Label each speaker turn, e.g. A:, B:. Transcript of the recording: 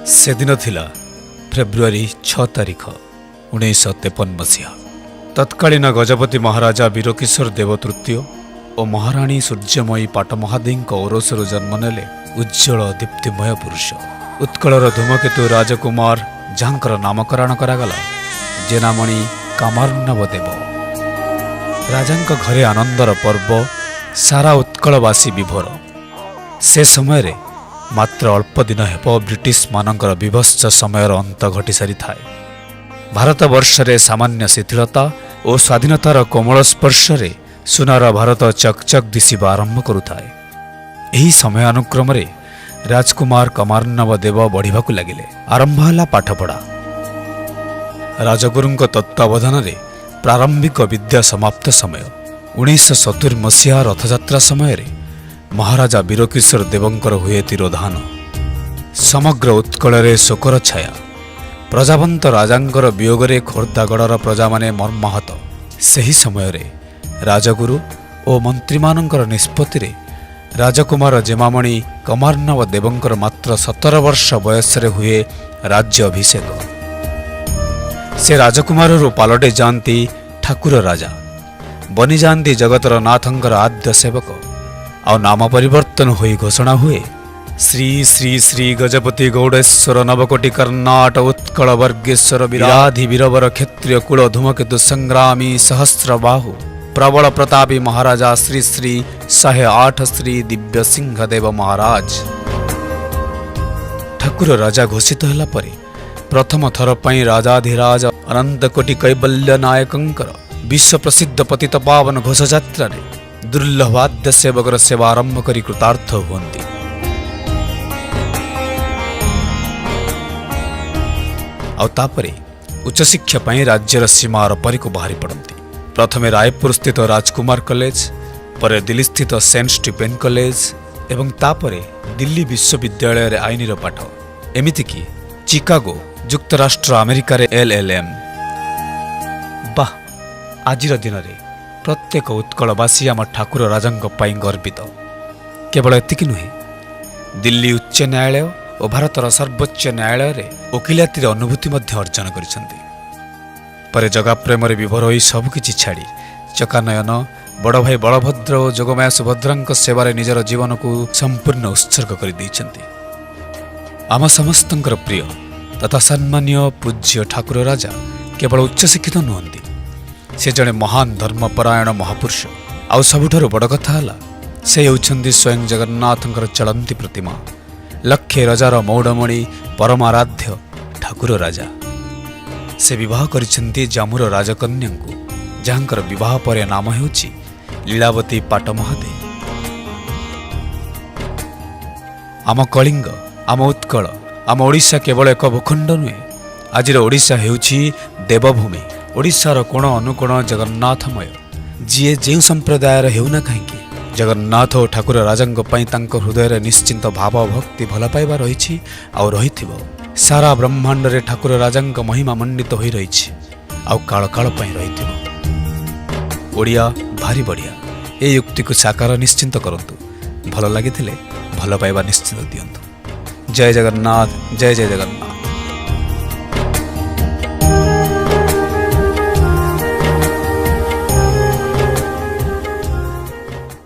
A: सेदिन थिला फेब्रुआरी 6 तारिख 1953 मसीहा। तत्कालीन गजपति महाराजा वीरकिशोर देव तृतीय और महाराणी सूर्यमयी पाटमहादेवी औरसरू जन्म नेले उज्जवल दीप्तिमय पुरुष उत्कलर धूमकेतु राजकुमार जहाँकर नामकरण करागला जेनामणि कामार्णव देव। राजांक घरे आनंदर पर्व सारा उत्कलवासी विभोर। से समय मात्र अल्प दिन हेब ब्रिटिश मानकर विभत्स समयर अंत घटी सारी थाए। भारत वर्षरे सामान्य शिथिलता और स्वाधीनतार कोमल स्पर्शरे सुनार भारत चकचक दिशिबा आरंभ करुथाए। एही समय अनुक्रम राजकुमार कमार्णव देव बढ़िबाकु लागिले। आरंभ हला पाठपढ़ा। राजगुरुंक तत्वावधान प्रारंभिक विद्या समाप्त समय 1970 मसीहा रथयात्रा समय महाराजा वीरकिशोर देवंकर हुए तिरोधान। समग्र उत्कल शोकर छाया। प्रजावंत राजांकर वियोगरे खोर्धागढ़र प्रजा माने मर्माहत। सही समय राजगुरु और मंत्री मानकर निष्पत्ति राजकुमार जेमामणि कमार्णव देवंकर मात्र 17 वर्ष बयस हुए राज्य अभिषेक। से राजकुमार पालटे जाती ठाकुर राजा बनी जाती जगतर नाथंकर आद्य सेवक। आ नाम परिवर्तन हो घोषणा हुए श्री श्री श्री गजपति गौड़ेश्वर नवकोटि कर्नाट उत्कल वर्गेश्वर विराधि वीरवर क्षत्रिय कुल धूमकेतु संग्रामी सहस्र बाहु प्रबल प्रतापी महाराजा श्री श्री 108 श्री दिव्य सिंहदेव महाराज। ठाकुर राजा घोषित होला परे प्रथम थर पई राजाधिराज अनंत कोटि कैबल्य नायकंकर विश्व प्रसिद्ध पतित पावन घोषयात्रा दुर्लभवाद्य सेवकर सेवा आरंभ करी कृतार्थ हुअन्ति। आउतापरे उच्च शिक्षा पई राज्यर सीमार परिको बाहरी पड़ती। प्रथमे रायपुर स्थित राजकुमार कॉलेज, परे दिल्ली स्थित सेंट स्टीफेन कॉलेज एवं तापरे दिल्ली विश्वविद्यालय रे आईनीर पाठ। एमितिकी चिकागो युक्तराष्ट्र अमेरिकार LLM। बाह, आजिर दिन रे प्रत्येक उत्कलवासी आम ठाकुर राजांक पाई गर्वित। केवल एतिकी नुहे, दिल्ली उच्च न्यायालय और भारतर सर्वोच्च न्यायालय रे वकिलातीर अनुभूति मध्य अर्जन करिसेंती। परे जगा प्रेम विभोर होई सबकिछि छाड़ी चकानयन बड़ भाई बलभद्र और जोगमाया सुभद्रांक सेवारे निजर जीवन को संपूर्ण उत्सर्ग कर दैछंती। आम समस्तंकर प्रिय तथा सम्मान्य पूज्य ठाकुर राजा केवल उच्च शिक्षित नुहंती, से जड़े महान धर्मपरायण महापुरुष। आउ सबुठारु बड़ कथा हला से होउछंती स्वयं जगन्नाथंकर चलंती प्रतिमा, लक्षे रजार मौड़मणि परमाराध्य ठाकुर राजा। से विवाह करिसेंती जामुर राजकन्या को, जहाँकर विवाह पर नाम हेउछि लीलावती पाटमहादेवी। आम कलिंग, आम उत्कल, आम ओडिशा केवल एक भूखंड नुहे। आजिर ओडिशा हेउछि देवभूमि। ओडिशार कोण अनुकोण जगन्नाथमय। जीए जे संप्रदायर हेउना कहीं जगन्नाथ और ठाकुर राजांक पई तांको हृदय निश्चिंत भाव भक्ति भल पाइबा रही आउ रहिथिबो। सारा ब्रह्मांड रे ठाकुर राजांक महिमा मंडित होई रही आउ काल काल पई रहिथिबो। ओडिया भारी बढ़िया। ए युक्ति को साकार निश्चिंत करंतु। भल लागिथिले भल पाइबा निश्चिंत दियंतु। जय जगन्नाथ, जय जय जगन्नाथ।